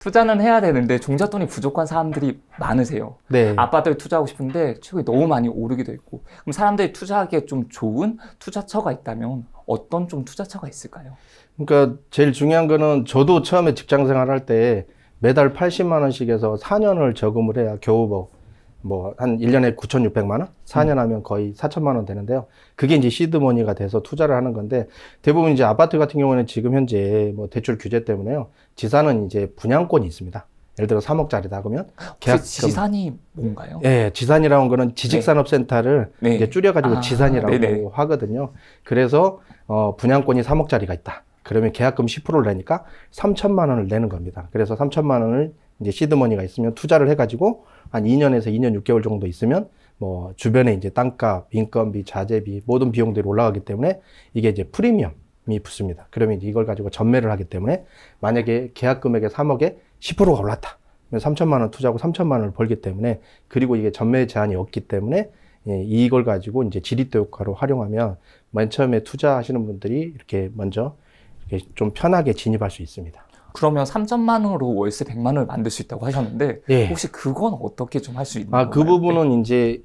투자는 해야 되는데 종잣돈이 부족한 사람들이 많으세요. 네. 아파트에 투자하고 싶은데 최근에 너무 많이 오르기도 했고. 그럼 사람들이 투자하기에 좀 좋은 투자처가 있다면 어떤 좀 투자처가 있을까요? 그러니까 제일 중요한 거는 저도 처음에 직장 생활할 때 매달 80만 원씩 해서 4년을 저금을 해야 겨우 한 1년에 9,600만 원? 4년 하면 거의 4천만 원 되는데요. 그게 이제 시드머니가 돼서 투자를 하는 건데, 대부분 이제 아파트 같은 경우는 지금 현재 뭐 대출 규제 때문에요. 지산은 이제 분양권이 있습니다. 예를 들어 3억짜리다 그러면 계약금. 지산이 뭔가요? 예, 지산이라는 거는 지식산업센터를 네. 이제 줄여가지고 지산이라고 네네. 하거든요. 그래서 분양권이 3억짜리가 있다. 그러면 계약금 10%를 내니까 3천만 원을 내는 겁니다. 그래서 3천만 원을 이제 시드머니가 있으면 투자를 해가지고 한 2년에서 2년 6개월 정도 있으면 뭐 주변에 이제 땅값, 인건비, 자재비 모든 비용들이 올라가기 때문에 이게 이제 프리미엄이 붙습니다. 그러면 이제 이걸 가지고 전매를 하기 때문에 만약에 계약 금액의 3억에 10%가 올랐다. 그러면 3천만 원 투자하고 3천만 원을 벌기 때문에, 그리고 이게 전매 제한이 없기 때문에 이걸 가지고 이제 지리대 효과로 활용하면 맨 처음에 투자하시는 분들이 이렇게 먼저 이렇게 좀 편하게 진입할 수 있습니다. 그러면 3천만 원으로 월세 100만 원을 만들 수 있다고 하셨는데 예. 혹시 그건 어떻게 좀 할 수 있는 건가요? 그 부분은 이제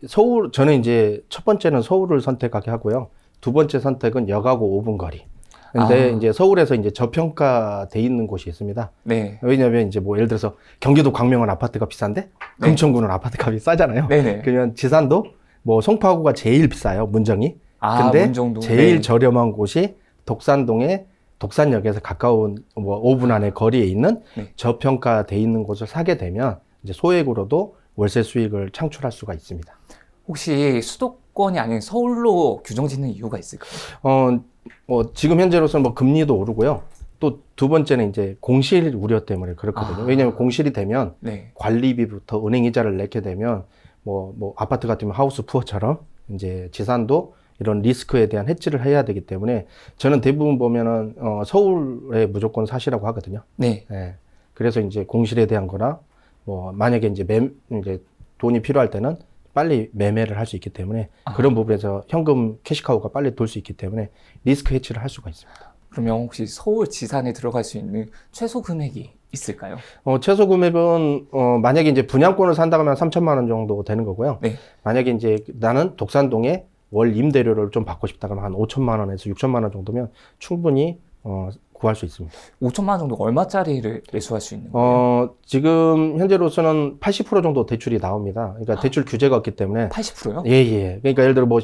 저는 이제 첫 번째는 서울을 선택하게 하고요. 두 번째 선택은 역하고 5분 거리. 근데 이제 서울에서 이제 저평가돼 있는 곳이 있습니다. 네. 왜냐면 이제 뭐 예를 들어서 경기도 광명은 아파트가 비싼데 금천구는 아파트 값이 싸잖아요. 네네. 그러면 지산도 뭐 송파구가 제일 비싸요, 문정이. 근데 문정도. 제일 네. 저렴한 곳이 독산동에 독산역에서 가까운 뭐 5분 안에 거리에 있는 네. 저평가돼 있는 곳을 사게 되면 이제 소액으로도 월세 수익을 창출할 수가 있습니다. 혹시 수도권이 아닌 서울로 규정 짓는 이유가 있을까요? 뭐 지금 현재로서는 뭐 금리도 오르고요. 또 두 번째는 이제 공실 우려 때문에 그렇거든요. 왜냐하면 공실이 되면 네. 관리비부터 은행 이자를 내게 되면 뭐 아파트 같으면 하우스 푸어처럼 이제 지산도 이런 리스크에 대한 해지를 해야 되기 때문에 저는 대부분 보면은 서울에 무조건 사시라고 하거든요. 네. 예. 그래서 이제 공실에 대한 거나 뭐 만약에 이제 돈이 필요할 때는 빨리 매매를 할 수 있기 때문에 그런 부분에서 현금 캐시카우가 빨리 돌 수 있기 때문에 리스크 해치를 할 수가 있습니다. 그러면 혹시 서울 지산에 들어갈 수 있는 최소 금액이 있을까요? 최소 금액은 만약에 이제 분양권을 산다고 하면 3천만 원 정도 되는 거고요. 네. 만약에 이제 나는 독산동에 월 임대료를 좀 받고 싶다 그러면 한 5천만 원에서 6천만 원 정도면 충분히 구할 수 있습니다. 5천만 원 정도 얼마짜리를 매수할 수 있는 거예요? 지금 현재로서는 80% 정도 대출이 나옵니다. 그러니까 대출 규제가 없기 때문에 80%요? 예. 그러니까 예를 들어 뭐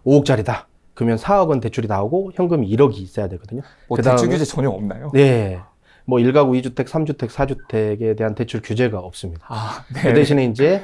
5억짜리다. 그러면 4억은 대출이 나오고 현금이 1억이 있어야 되거든요. 뭐 대출 규제 전혀 없나요? 네. 뭐 1가구 2주택, 3주택, 4주택에 대한 대출 규제가 없습니다. 네. 그 대신에 이제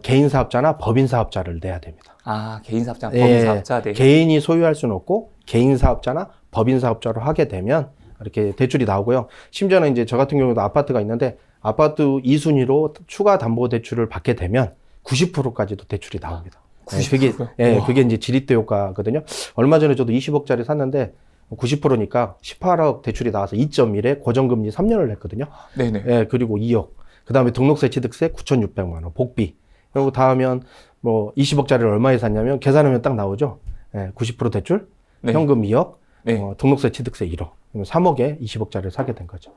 개인 사업자나 법인 사업자를 내야 됩니다. 개인 사업자, 법인 사업자. 네. 개인이 소유할 수는 없고 개인 사업자나 법인 사업자로 하게 되면 이렇게 대출이 나오고요. 심지어는 이제 저 같은 경우도 아파트가 있는데 아파트 2순위로 추가 담보 대출을 받게 되면 90%까지도 대출이 나옵니다. 90%요? 그게 이제 지릿대 효과거든요. 얼마 전에 저도 20억짜리 샀는데 90%니까 18억 대출이 나와서 2.1에 고정금리 3년을 냈거든요. 네네. 그리고 2억. 그 다음에 등록세 취득세 9,600만 원, 복비. 그리고 다 하면 뭐 20억짜리를 얼마에 샀냐면 계산하면 딱 나오죠. 90% 대출, 네. 현금 2억, 네. 등록세 취득세 1억. 그러면 3억에 20억짜리를 사게 된 거죠.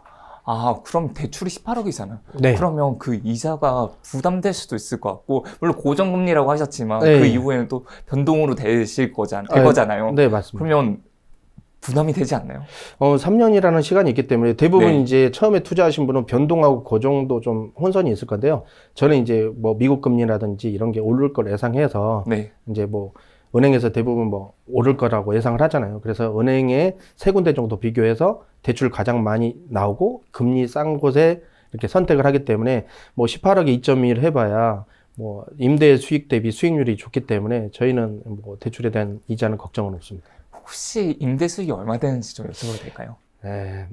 그럼 대출이 18억이잖아요. 네. 그러면 그 이자가 부담될 수도 있을 것 같고, 물론 고정금리라고 하셨지만 네. 그 이후에는 또 변동으로 될 거잖아요. 네, 맞습니다. 그러면 부담이 되지 않나요? 3년이라는 시간이 있기 때문에 대부분 네. 이제 처음에 투자하신 분은 변동하고 고정도 좀 혼선이 있을 건데요. 저는 이제 뭐 미국 금리라든지 이런 게 오를 걸 예상해서 네. 이제 뭐 은행에서 대부분 뭐 오를 거라고 예상을 하잖아요. 그래서 은행에 세 군데 정도 비교해서 대출 가장 많이 나오고 금리 싼 곳에 이렇게 선택을 하기 때문에 뭐 18억에 2.1 해봐야 뭐 임대 수익 대비 수익률이 좋기 때문에 저희는 뭐 대출에 대한 이자는 걱정은 없습니다. 혹시 임대 수익이 얼마 되는지 좀 여쭤봐도 될까요? 네.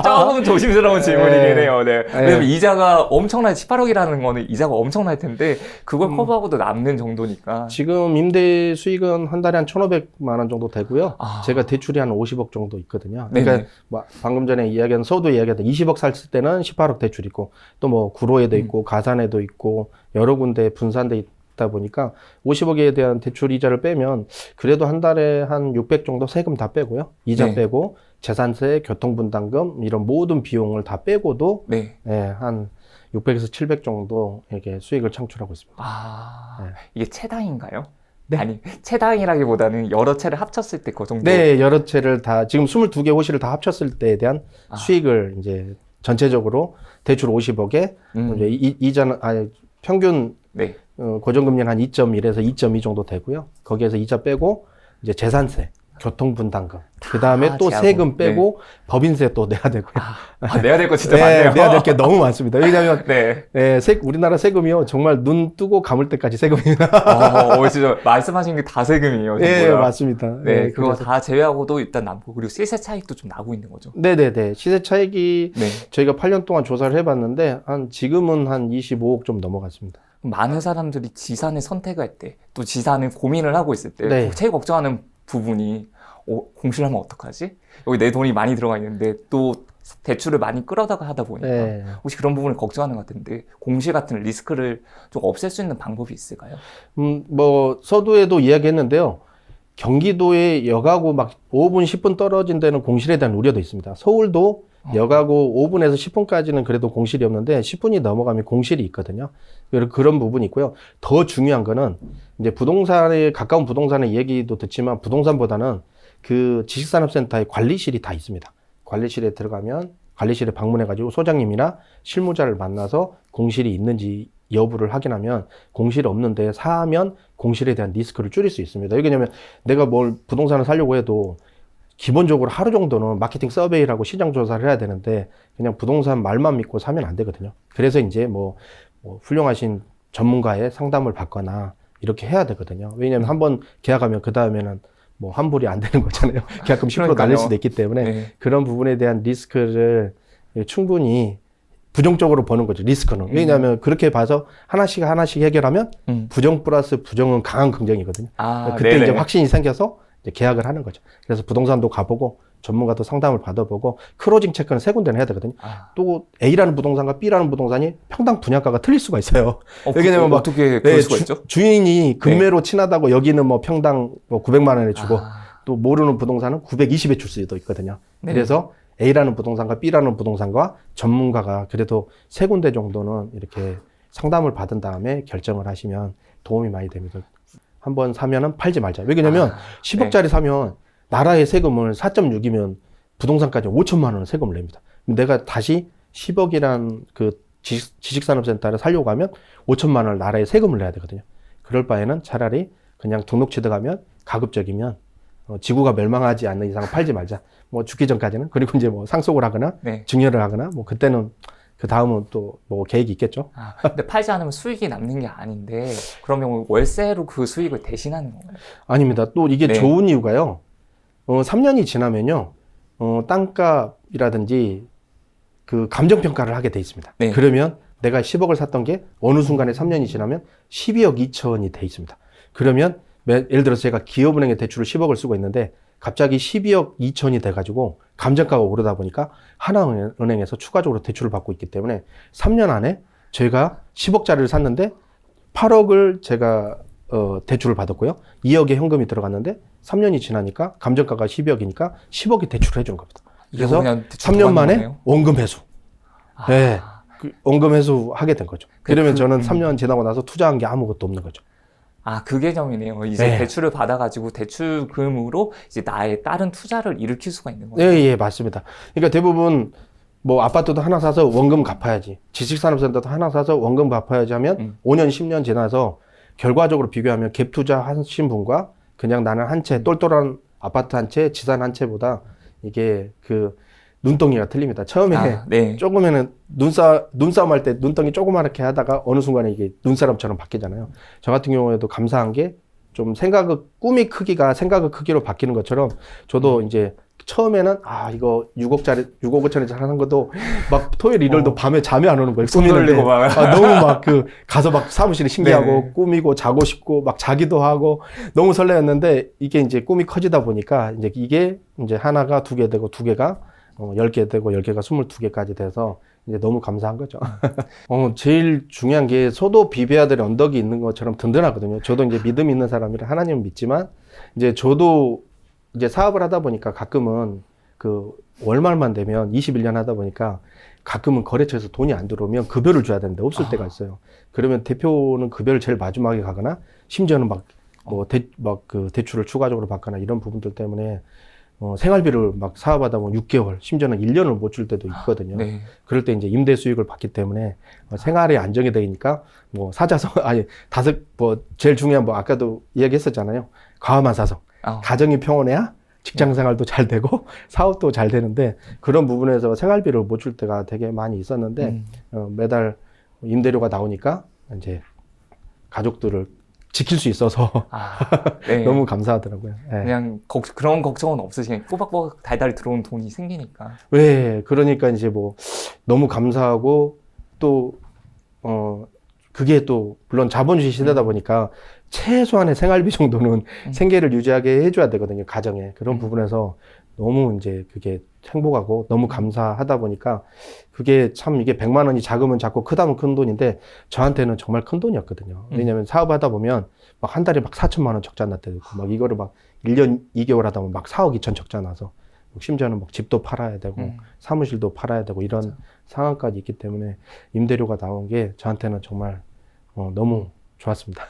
조금 조심스러운 질문이긴 해요. 네. 네. 왜냐면 이자가 엄청나게 18억이라는 거는 이자가 엄청날 텐데 그걸 커버하고도 남는 정도니까. 지금 임대 수익은 한 달에 한 1,500만 원 정도 되고요. 제가 대출이 한 50억 정도 있거든요. 그러니까 뭐 방금 전에 이야기한 서도 이야기했던 20억 살 때는 18억 대출 있고 또 뭐 구로에도 있고 가산에도 있고 여러 군데 분산돼 있다 보니까 50억에 대한 대출 이자를 빼면 그래도 한 달에 한 600 정도 세금 다 빼고요. 이자 네. 빼고 재산세, 교통분담금 이런 모든 비용을 다 빼고도 네. 예, 한 600에서 700 정도 이렇게 수익을 창출하고 있습니다. 아, 네. 이게 채당인가요? 네. 아니, 채당이라기보다는 여러 채를 합쳤을 때 그 정도. 네, 여러 채를 다 지금 22개 호실을 다 합쳤을 때에 대한 아. 수익을 이제 전체적으로 대출 50억에 이제 이자는 평균 네. 고정금리는 한 2.1에서 2.2 정도 되고요. 거기에서 이자 빼고 이제 재산세, 교통분담금, 그 다음에 또 제하고. 세금 빼고 법인세 또 내야 되고요. 내야 될 거 진짜 네, 많네요. 내야 될 게 너무 많습니다. 왜냐하면 네. 우리나라 세금이요 정말 눈 뜨고 감을 때까지 세금입니다. 진짜 말씀하신 게 다 세금이에요. 네, 전부요. 맞습니다. 네, 그거 그래서- 다 제외하고도 일단 남고, 그리고 시세 차익도 좀 나고 있는 거죠. 네네네. 시세 차익이 네. 저희가 8년 동안 조사를 해봤는데 지금은 한 25억 좀 넘어갔습니다. 많은 사람들이 지산을 선택할 때, 또 지산을 고민을 하고 있을 때, 네. 제일 걱정하는 부분이, 공시를 하면 어떡하지? 여기 내 돈이 많이 들어가 있는데, 또 대출을 많이 끌어다가 하다 보니까, 네. 혹시 그런 부분을 걱정하는 것 같은데, 공시 같은 리스크를 좀 없앨 수 있는 방법이 있을까요? 뭐 서두에도 이야기했는데요. 경기도에 역하고 막 5분, 10분 떨어진 데는 공실에 대한 우려도 있습니다. 서울도 역하고 5분에서 10분까지는 그래도 공실이 없는데 10분이 넘어가면 공실이 있거든요. 그런 부분이 있고요. 더 중요한 거는 이제 부동산에 가까운 부동산의 얘기도 듣지만 부동산보다는 그 지식산업센터에 관리실이 다 있습니다. 관리실에 들어가면 관리실에 방문해가지고 소장님이나 실무자를 만나서 공실이 있는지 여부를 확인하면 공실이 없는데 사면 공실에 대한 리스크를 줄일 수 있습니다. 왜냐하면 내가 뭘 부동산을 사려고 해도 기본적으로 하루 정도는 마케팅 서베이라고 시장 조사를 해야 되는데 그냥 부동산 말만 믿고 사면 안 되거든요. 그래서 이제 뭐 훌륭하신 전문가의 상담을 받거나 이렇게 해야 되거든요. 왜냐하면 한번 계약하면 그 다음에는 뭐 환불이 안 되는 거잖아요. 계약금 10% 날릴 그러니까요. 수도 있기 때문에 네. 그런 부분에 대한 리스크를 충분히 부정적으로 보는 거죠. 리스크는. 왜냐하면 그렇게 봐서 하나씩 해결하면 부정 플러스 부정은 강한 긍정이거든요. 그때 네네. 이제 확신이 생겨서 이제 계약을 하는 거죠. 그래서 부동산도 가보고 전문가도 상담을 받아보고 크로징 체크는 세 군데는 해야 되거든요. 또 A라는 부동산과 B라는 부동산이 평당 분양가가 틀릴 수가 있어요. 왜냐면 막 어떻게 그럴 수가 있죠? 주인이 금매로 친하다고 여기는 뭐 평당 뭐 900만 원에 주고 또 모르는 부동산은 920에 줄 수도 있거든요. 네. 그래서 A라는 부동산과 B라는 부동산과 전문가가 그래도 세 군데 정도는 이렇게 상담을 받은 다음에 결정을 하시면 도움이 많이 됩니다. 한번 사면은 팔지 말자. 왜냐면 10억짜리 사면 나라의 세금을 4.6이면 부동산까지 5천만 원을 세금을 냅니다. 내가 다시 10억이란 그 지식산업센터를 살려고 하면 5천만 원을 나라에 세금을 내야 되거든요. 그럴 바에는 차라리 그냥 등록 취득하면 가급적이면 지구가 멸망하지 않는 이상 팔지 말자. 뭐 죽기 전까지는. 그리고 이제 뭐 상속을 하거나 네. 증여를 하거나 뭐 그때는 그 다음은 또 뭐 계획이 있겠죠. 근데 팔지 않으면 수익이 남는 게 아닌데 그러면 월세로 그 수익을 대신하는 건가요? 아닙니다. 또 이게 네. 좋은 이유가요. 3년이 지나면요. 땅값이라든지 그 감정평가를 하게 돼 있습니다. 네. 그러면 내가 10억을 샀던 게 어느 순간에 3년이 지나면 12억 2천이 돼 있습니다. 그러면 예를 들어서 제가 기업은행에 대출을 10억을 쓰고 있는데 갑자기 12억 2천이 돼가지고 감정가가 오르다 보니까 하나은행에서 추가적으로 대출을 받고 있기 때문에 3년 안에 제가 10억짜리를 샀는데 8억을 제가 대출을 받았고요. 2억의 현금이 들어갔는데 3년이 지나니까 감정가가 12억이니까 10억이 대출을 해준 겁니다. 그래서 그냥 대출 3년 만에 거네요? 원금 회수. 네. 원금 회수 하게 된 거죠. 그러면 저는 3년 지나고 나서 투자한 게 아무것도 없는 거죠. 그 개념이네요. 이제 네. 대출을 받아가지고 대출금으로 이제 나의 다른 투자를 일으킬 수가 있는 거예요. 네, 예, 맞습니다. 그러니까 대부분 뭐 아파트도 하나 사서 원금 갚아야지. 지식산업센터도 하나 사서 원금 갚아야지 하면 5년, 10년 지나서 결과적으로 비교하면 갭 투자 하신 분과 그냥 나는 한 채, 똘똘한 아파트 한 채, 지산 한 채보다 이게 그 눈덩이가 틀립니다. 처음에 네. 조금에는 눈싸움 할 때 눈덩이 조그맣게 하다가 어느 순간에 이게 눈사람처럼 바뀌잖아요. 저 같은 경우에도 감사한 게 좀 꿈의 크기가 생각의 크기로 바뀌는 것처럼 저도 이제 처음에는 이거 6억 5천원짜리 사는 것도 막 토요일 일요일도 밤에 잠이 안 오는 거예요. 손 꾸미는데 돌리고 막. 너무 막 가서 막 사무실에 신기하고 네. 꾸미고 자고 싶고 막 자기도 하고 너무 설레었는데 이게 이제 꿈이 커지다 보니까 이제 이게 이제 하나가 2개 되고 2개가 10개 되고 10개가 22개까지 돼서 이제 너무 감사한 거죠. 제일 중요한 게 소도 비배아들의 언덕이 있는 것처럼 든든하거든요. 저도 이제 믿음 있는 사람이라 하나님을 믿지만, 이제 저도 이제 사업을 하다 보니까 가끔은 그 월말만 되면 21년 하다 보니까 가끔은 거래처에서 돈이 안 들어오면 급여를 줘야 되는데 없을 때가 있어요. 그러면 대표는 급여를 제일 마지막에 가거나, 심지어는 그 대출을 추가적으로 받거나 이런 부분들 때문에 생활비를 막 사업하다 보면 6개월, 심지어는 1년을 못 줄 때도 있거든요. 네. 그럴 때 이제 임대 수익을 받기 때문에 생활이 안정이 되니까 사자성, 제일 중요한 아까도 이야기했었잖아요. 과감한 사성. 가정이 평온해야 직장 생활도 잘 되고 사업도 잘 되는데, 그런 부분에서 생활비를 못 줄 때가 되게 많이 있었는데, 매달 임대료가 나오니까 이제 가족들을 지킬 수 있어서 네. 너무 감사하더라고요. 네. 그냥 그런 걱정은 없으시니까 꼬박꼬박 달달 들어온 돈이 생기니까. 네, 그러니까 이제 너무 감사하고, 또 그게 또 물론 자본주의 시대다 보니까 최소한의 생활비 정도는 생계를 유지하게 해줘야 되거든요, 가정에. 그런 부분에서 너무 이제 그게 행복하고 너무 감사하다 보니까, 그게 참, 이게 100만 원이 작으면 작고 크다면 큰 돈인데 저한테는 정말 큰 돈이었거든요. 왜냐면 사업하다 보면 한 달에 4천만 원 적자 날 때도 있고, 이거를 1년 2개월 하다 보면 4억 2천 적자 나서, 심지어는 집도 팔아야 되고 사무실도 팔아야 되고 이런 맞아. 상황까지 있기 때문에 임대료가 나온 게 저한테는 정말 너무 좋았습니다.